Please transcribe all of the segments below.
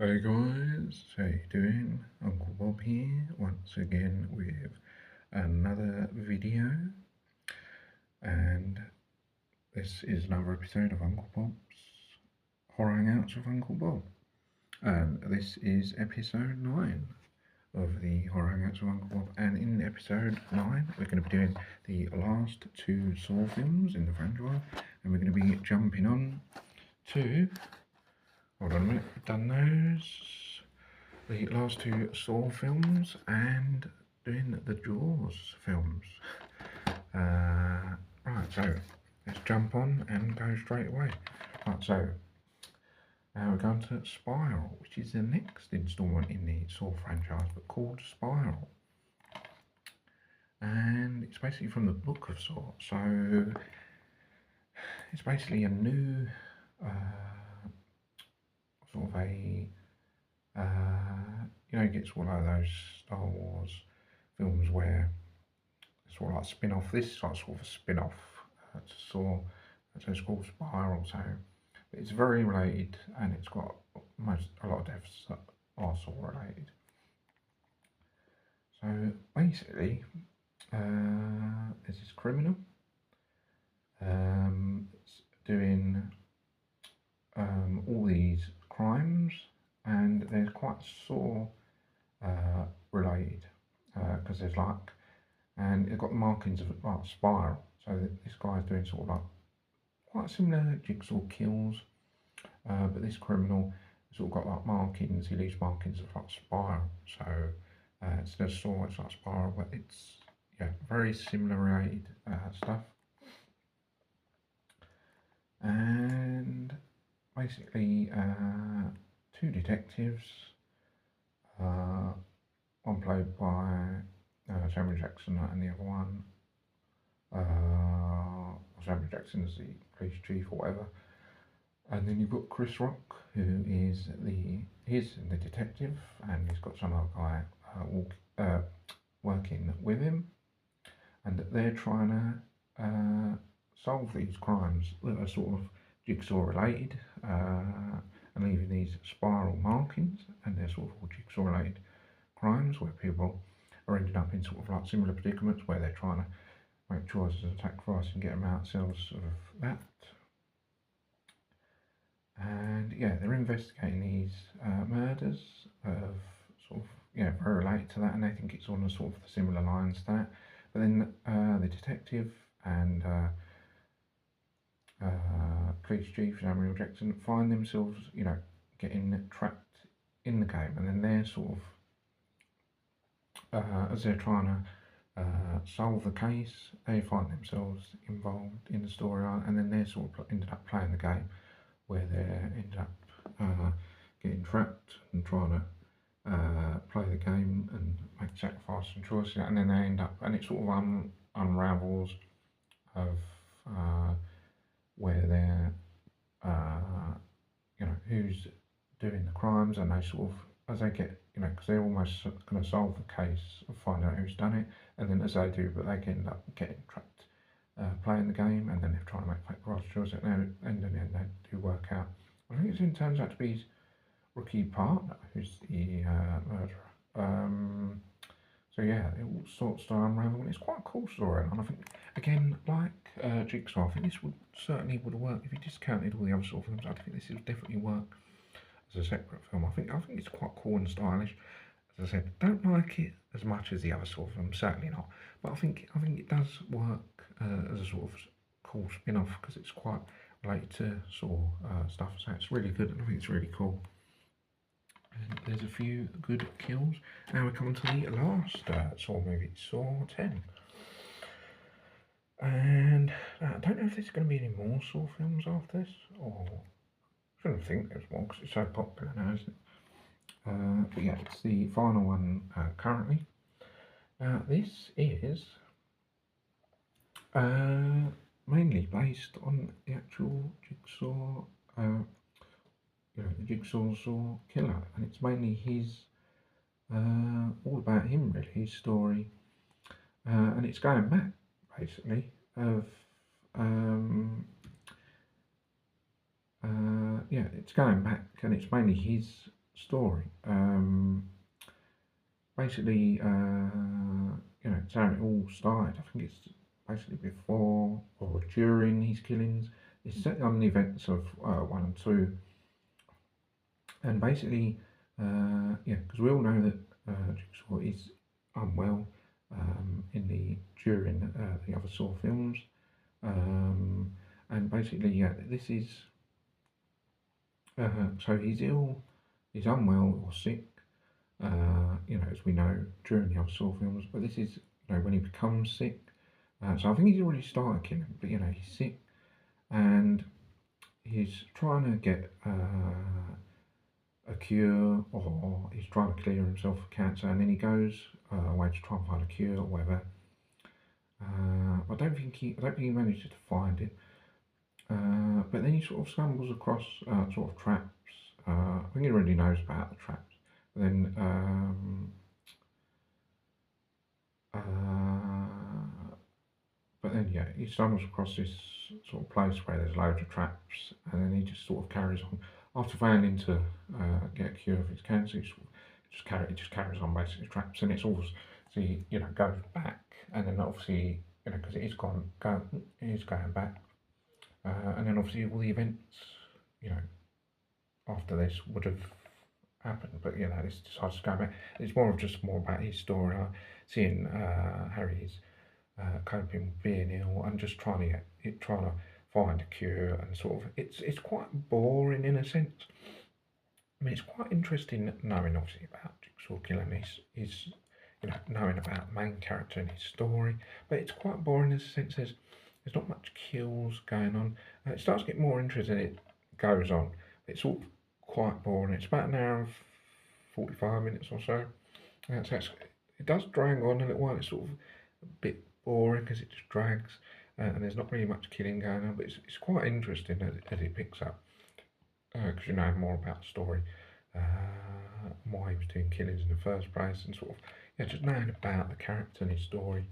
Hey guys, how you doing? Uncle Bob here, once again with another video, and this is another episode of Uncle Bob's Horror Hangouts with Uncle Bob, and this is episode 9 of the Horror Hangouts with Uncle Bob, and in episode 9 we're going to be doing the last 2 Saw films in the franchise, and we're going to be jumping on to, hold on a minute, we've done those, the last 2 Saw films and doing the Jaws films. Right, so let's jump on and go straight away. Right, so now we're going to Spiral, which is the next instalment in the Saw franchise, but called Spiral. And it's basically from the Book of Saw, so it's basically a new sort of a you gets one of those Star Wars films where it's sort of like spin-off. This is like sort of a spin-off to Saw, so it's called Spiral. So it's very related, and it's got a lot of deaths that are Saw related. So basically, there's this criminal. It's doing all these crimes, and they're quite Saw related because there's like, and it's got markings of like spiral. So this guy's doing sort of like quite similar jigsaw kills, but this criminal has sort of got like markings. He leaves markings of like spiral. So instead of Saw, it's like spiral, but it's very similar related stuff. And basically, 2 detectives. One played by Samuel Jackson, and the other one, Samuel Jackson is the police chief or whatever. And then you've got Chris Rock, who is the detective, and he's got some other guy working with him, and they're trying to solve these crimes that are sort of jigsaw related, and leaving these spiral markings, and they're sort of all jigsaw related crimes where people are ending up in sort of like similar predicaments where they're trying to make choices and sacrifice and get them out themselves of that. And they're investigating these murders of sort of very related to that, and they think it's on a sort of similar lines to that. But then the detective and police chief Samuel Jackson find themselves getting trapped in the game, and then they're sort of as they're trying to solve the case, they find themselves involved in the storyline, and then they're sort of ended up playing the game where they end up getting trapped and trying to play the game and make sacrifices and choices, and then they end up, and it sort of unravels of where they're who's doing the crimes, and they sort of, as they get, because they're almost going to solve the case and find out who's done it, and then as they do, but they end up getting trapped playing the game, and then they're trying to make fake right choices, and then they do work out. I think it turns out to be his rookie partner who's the murderer. So it all sorts to unravel, and it's quite a cool story. And I think, again, like Jigsaw, I think this would certainly work if you discounted all the other sort of films. I think this would definitely work as a separate film. I think it's quite cool and stylish. As I said, don't like it as much as the other sort of films, certainly not. But I think it does work as a sort of cool spin-off because it's quite related to Saw stuff. So it's really good, and I think it's really cool. And there's a few good kills. Now we come to the last Saw movie, Saw 10. And I don't know if there's going to be any more Saw films after this, or I shouldn't think there's more because it's so popular now, isn't it? But it's the final one currently. Now this is mainly based on the actual Jigsaw, the Jigsaw Saw killer, and it's mainly his, all about him really, his story, and it's going back basically of, it's going back, and it's mainly his story. Basically, it's how it all started. I think it's basically before or during his killings. It's set on the events of 1 and 2, and basically, because we all know that Jigsaw is unwell in the during the other Saw films, and basically, this is so he's ill, he's unwell or sick, as we know during the other Saw films. But this is, when he becomes sick. So I think he's already started killing, but he's sick, and he's trying to get a cure, or he's trying to clear himself of cancer, and then he goes away to try and find a cure or whatever. I don't think he manages to find it. But then he sort of stumbles across sort of traps. I think he already knows about the traps. But then he stumbles across this sort of place where there's loads of traps, and then he just sort of carries on. After failing to get a cure for his cancer, he just carries on basically traps, and it's always, so he goes back, and then obviously because it is going back, and then obviously all the events after this would have happened, but this decides to go back. It's more about his story, seeing Harry's coping with being ill and just trying to find a cure, and sort of it's quite boring in a sense. I mean, it's quite interesting knowing obviously about Jigsaw killing his knowing about the main character and his story, but it's quite boring in the sense there's not much kills going on. It starts to get more interesting as it goes on. It's all quite boring. It's about an hour and 45 minutes or so. It does drag on a little while. It's sort of a bit boring because it just drags, and there's not really much killing going on, but it's quite interesting as it picks up, because you know more about the story, why he was doing killings in the first place, and sort of just knowing about the character and his story.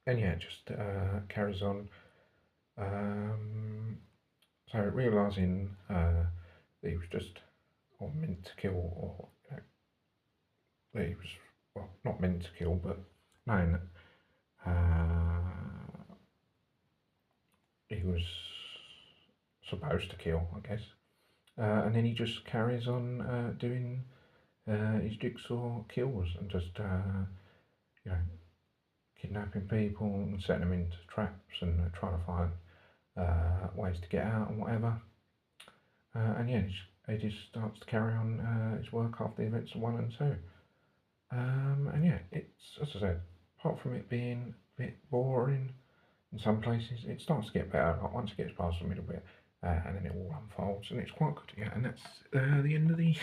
And it just carries on. So realising that he was just meant to kill, or that he was not meant to kill, but knowing that he was supposed to kill, I guess. And then he just carries on doing his Jigsaw kills, and just kidnapping people and setting them into traps, and trying to find ways to get out and whatever. And he just starts to carry on his work after the events of 1 and 2. And it's, as I said, apart from it being a bit boring in some places, it starts to get better. Like once it gets past the middle bit, and then it all unfolds, and it's quite good. And that's the end of the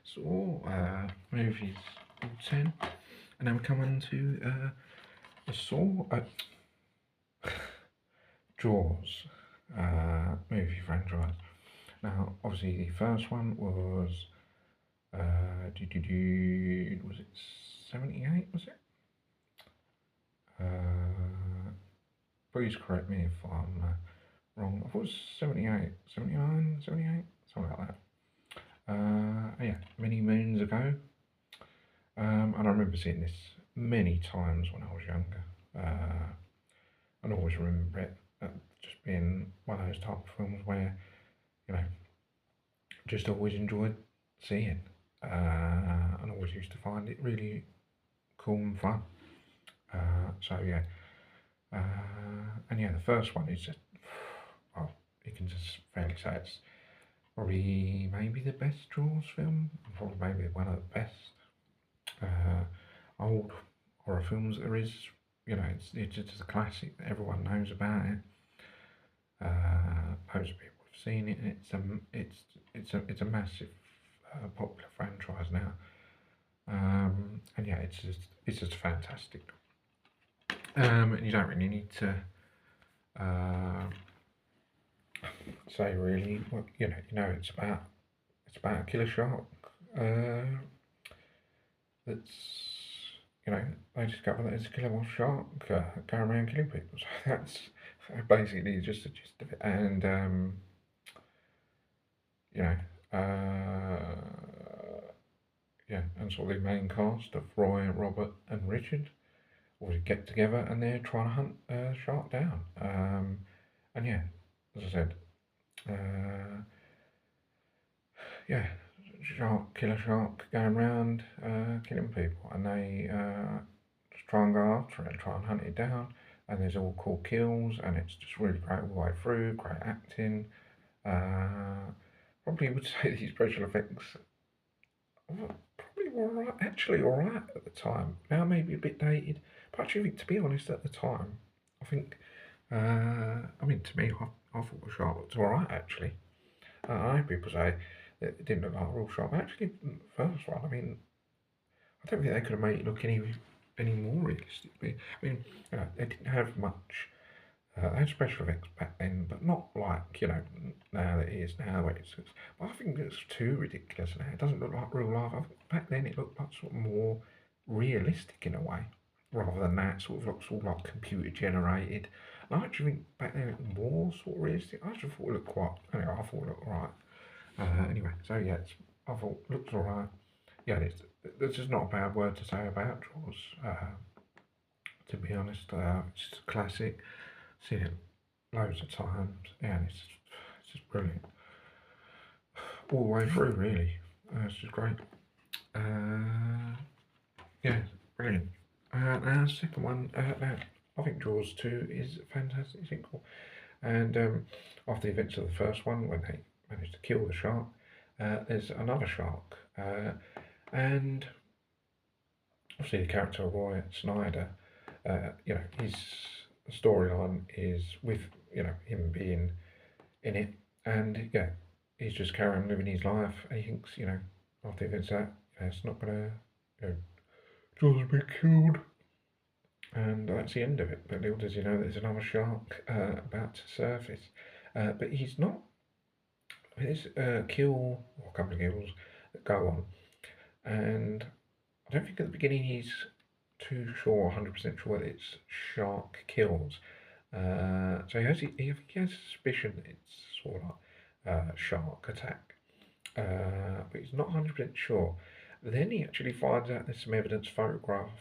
Saw movies, all 10. And then we come on to the Saw Jaws movie franchise. Now, obviously, the first one was was it 78? Was it? Please correct me if I'm wrong. I thought it was 78, 79, 78, something like that. Many moons ago. And I remember seeing this many times when I was younger. And I always remember it just being one of those type of films where, just always enjoyed seeing. And always used to find it really cool and fun. And the first one is just, you can just fairly say it's probably maybe the best Jaws film, probably maybe one of the best old horror films there is. It's just a classic that everyone knows about it. Most people have seen it, and it's a massive popular franchise now. And it's just fantastic. And you don't really need to say really what it's about a killer shark that's they discover that it's a killer shark going around killing people. So that's basically just the gist of it. And Yeah, and sort of the main cast of Roy, Robert, and Richard all get together and they're trying to hunt a shark down. And yeah, as I said, uh, yeah, killer shark going around killing people, and they just try and go after it and try and hunt it down. And there's all cool kills, and it's just really great all the way through. Great acting. Uh, Probably would say these special effects probably were alright, actually alright at the time. Now maybe a bit dated, but actually, to be honest, at the time, I think, I mean, to me, I thought the shark looked alright actually. I know people say that it didn't look like a real shark, but actually, the first one, I mean, I don't think they could have made it look any more realistic. I mean, they didn't have much. They had special effects back then, but not like, now that it is now. But I think it's too ridiculous now. It doesn't look like real life. I think back then it looked like sort of more realistic in a way, rather than that sort of looks all like computer generated. And I actually think back then it was more sort of realistic. I actually thought it looked quite. Anyway, I thought it looked alright. Anyway, so yeah, I thought it looks alright. Yeah, there's just not a bad word to say about Jaws. To be honest, it's just a classic. Seen it loads of times, and it's just brilliant all the way through. Really, it's just great. Uh, yeah, brilliant. Now the second one, now I think Jaws 2 is a fantastic sequel, and after the events of the first one, when they managed to kill the shark, there's another shark, and obviously the character of Roy Snyder, his storyline is with him being in it, and yeah, he's just carrying on living his life, and he thinks after the events that it's not gonna Jaws will be killed, and that's the end of it. But little does he know that there's another shark about to surface, but he's not. There's a kill or a couple of kills that go on, and I don't think at the beginning he's too sure, 100% sure that it's shark kills. So he has a suspicion it's sort of like shark attack, but he's not 100% sure. Then he actually finds out there's some evidence photograph.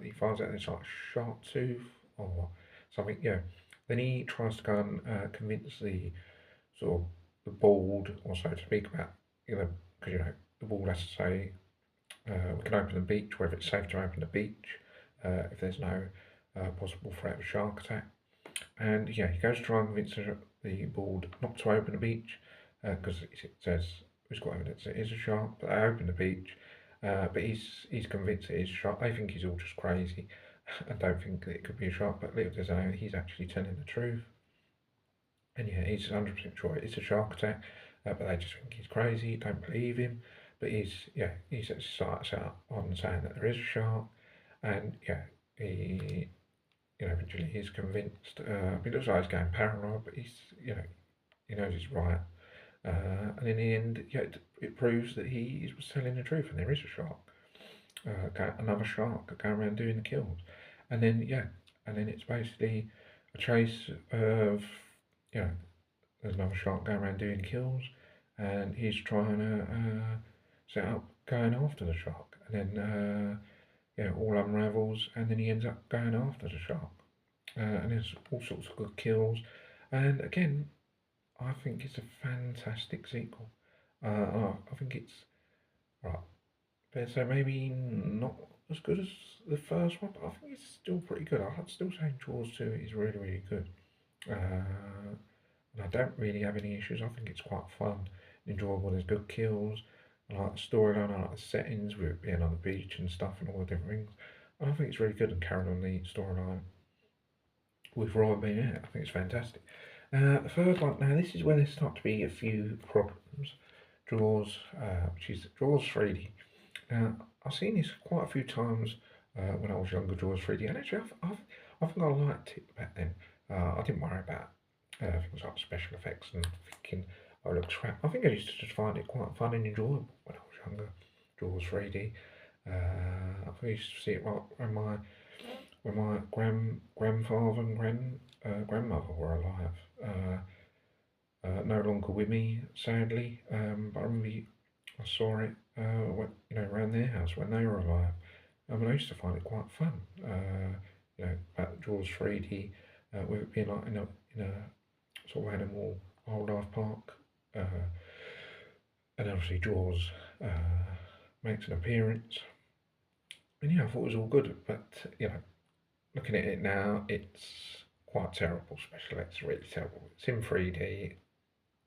He finds out there's like a shark tooth or something. Yeah. Then he tries to go and convince the sort of the board, or so to speak, about because the board has to say we can open the beach, whether it's safe to open the beach if there's no possible threat of a shark attack. And yeah, he goes to try and convince the board not to open the beach because it says it's got evidence it is a shark. But they open the beach, but he's convinced it is a shark. They think he's all just crazy and don't think that it could be a shark. But little does they know he's actually telling the truth. And yeah, he's 100% sure it's a shark attack, but they just think he's crazy, don't believe him. But he starts out on saying that there is a shark, and yeah, he eventually he's convinced. He looks like he's going paranoid, but he knows he's right. And in the end, yeah, it proves that he was telling the truth, and there is a shark, another shark going around doing the kills. And then it's basically a chase of there's another shark going around doing kills, and he's trying to set up going after the shark, and then all unravels, and then he ends up going after the shark, and there's all sorts of good kills, and again, I think it's a fantastic sequel. I think it's right, so maybe not as good as the first one, but I think it's still pretty good. I'd still say Jaws 2 is really, really good. And I don't really have any issues. I think it's quite fun, enjoyable. There's good kills. I like the storyline. I like the settings with it being on the beach and stuff and all the different things. And I think it's really good and carrying on the storyline with Roy being in it. I think it's fantastic. The third one, now this is where there start to be a few problems. Jaws, which is Jaws 3D. Now, I've seen this quite a few times when I was younger, Jaws 3D, and actually I think I liked it back then. I didn't worry about things like special effects and thinking, oh, it looks crap. I think I used to just find it quite fun and enjoyable when I was younger, Jaws 3D. I think I used to see it when my grandfather and grandmother were alive. no longer with me, sadly. But I remember I saw it, around their house when they were alive. And I used to find it quite fun. About Jaws 3D, with it being like in a sort of animal wildlife park. Uh, and obviously Jaws makes an appearance. And yeah, I thought it was all good, but looking at it now, it's quite terrible. Special effects really terrible. It's in 3D.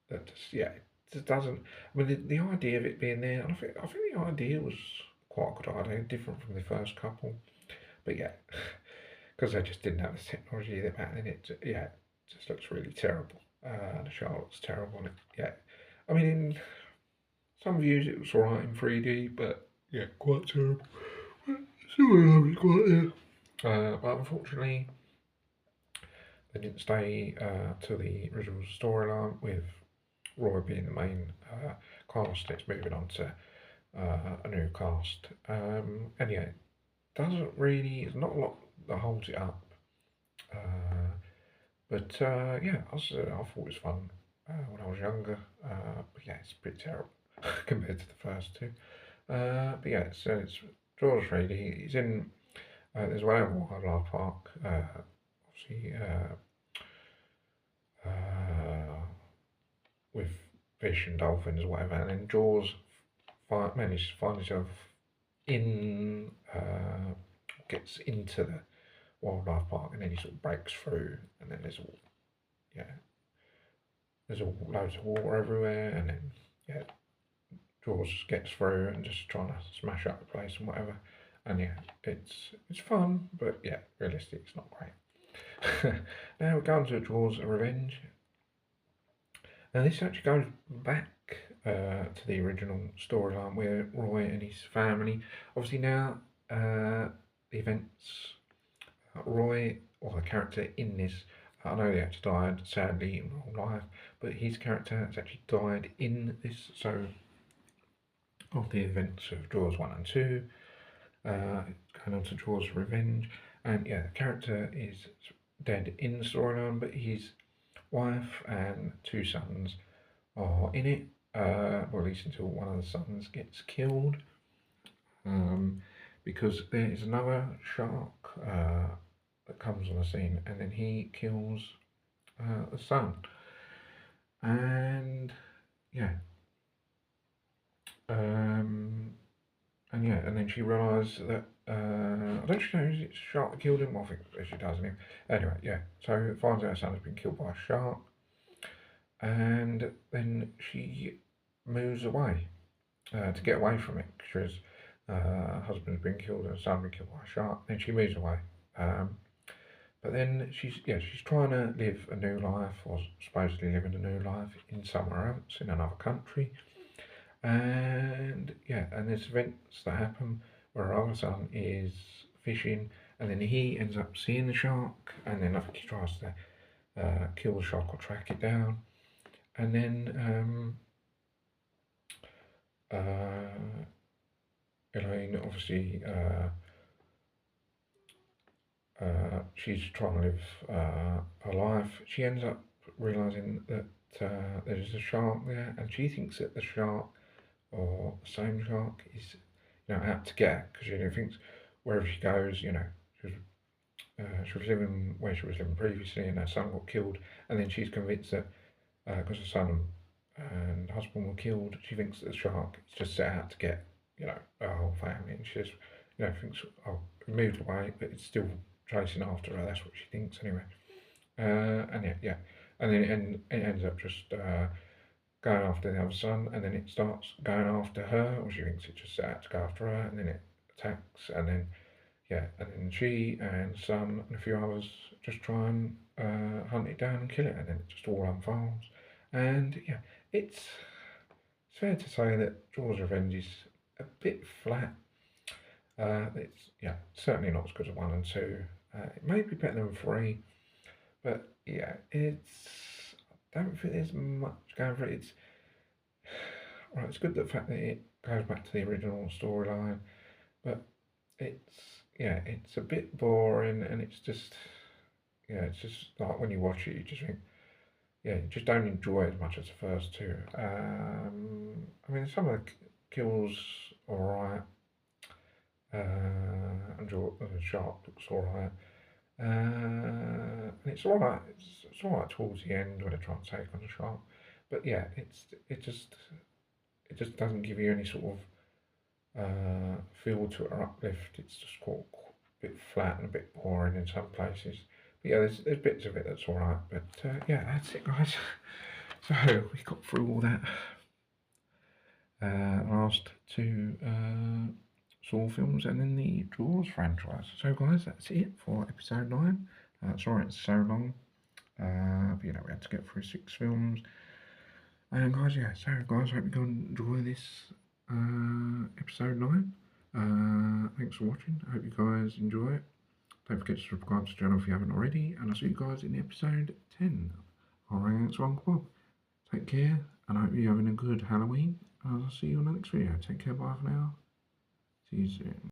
That just, yeah, it just doesn't. I mean, the idea of it being there, and I think the idea was quite a good idea, different from the first couple. But yeah, because they just didn't have the technology that back then, it just looks really terrible. The shark looks terrible, and yeah, I mean, in some views it was alright in 3D, but yeah, quite terrible. Still was quite there. But unfortunately, they didn't stay to the original storyline with Roy being the main cast. It's moving on to a new cast. And yeah, it doesn't really, there's not a lot that holds it up. But yeah, I thought it was fun when I was younger. But yeah, it's pretty terrible compared to the first two. But yeah, it's George Reedy. He's in, there's one other wildlife park, obviously, with fish and dolphins or whatever, and then Jaws manages to find himself in, gets into the wildlife park, and then he sort of breaks through, and then yeah, there's all loads of water everywhere, and then yeah, Jaws gets through and just trying to smash up the place and whatever, and yeah, it's fun, but yeah, realistic, it's not great. Now we're going to Jaws: Revenge. Now this actually goes back to the original storyline where Roy and his family, obviously now the events, Roy, or the character in this, I know he actually died sadly in real life, but his character has actually died in this, so of the events of Jaws 1 and 2, going on to Jaws: Revenge, and yeah, the character is dead in the storyline, but his wife and two sons are in it, or at least until one of the sons gets killed, because there is another shark that comes on the scene, and then he kills the son, and yeah, and then she realises that I don't know if it's a shark that killed him. I think she does anyway. Anyway, yeah. So finds out her son has been killed by a shark, and then she moves away to get away from it because her husband's been killed and her son been killed by a shark. Then she moves away. But then she's trying to live a new life, or supposedly living a new life in somewhere else, in another country. And yeah, and there's events that happen where her other son is fishing, and then he ends up seeing the shark, and then I think he tries to kill the shark or track it down, and then Elaine obviously she's trying to live her life. She ends up realizing that there's a shark there, and she thinks that the shark, or the same shark, is out to get her, because she thinks wherever she goes, she was living where she was living previously, and her son got killed, and then she's convinced that because her son and husband were killed, she thinks that the shark is just set out to get her whole family, and she just thinks, oh, it moved away, but it's still chasing after her. That's what she thinks anyway. And yeah, and then it ends up just going after the other son, and then it starts going after her, or she thinks it just set out to go after her, and then it attacks, and then yeah, and then she and son and a few others just try and hunt it down and kill it, and then it just all unfolds. And yeah, it's fair to say that Jaws: Revenge is a bit flat. It's certainly not as good as 1 and 2. It may be better than 3, but yeah, I don't think there's much going for it. It's good the fact that it goes back to the original storyline, but it's a bit boring, and it's just like when you watch it, you just think, yeah, you just don't enjoy it as much as the first two. I mean, some of the kills are alright. Enjoy the shark looks alright. And it's alright. It's alright towards the end when they try and take on the shark. But yeah, it just doesn't give you any sort of feel to it or uplift. It's just quite a bit flat and a bit boring in some places. But yeah, there's bits of it that's alright. But yeah, that's it, guys. So we got through all that. Last two Saw films and then the Jaws franchise. So guys, that's it for episode 9. Sorry it's so long. But you know, we had to get through 6 films. And guys, yeah, so guys, hope you can enjoy this episode 9. Thanks for watching. I hope you guys enjoy it. Don't forget to subscribe to the channel if you haven't already. And I'll see you guys in episode 10. I'll ring it's Uncle Bob. Take care, and I hope you're having a good Halloween. And I'll see you in the next video. Take care, bye for now. See you soon.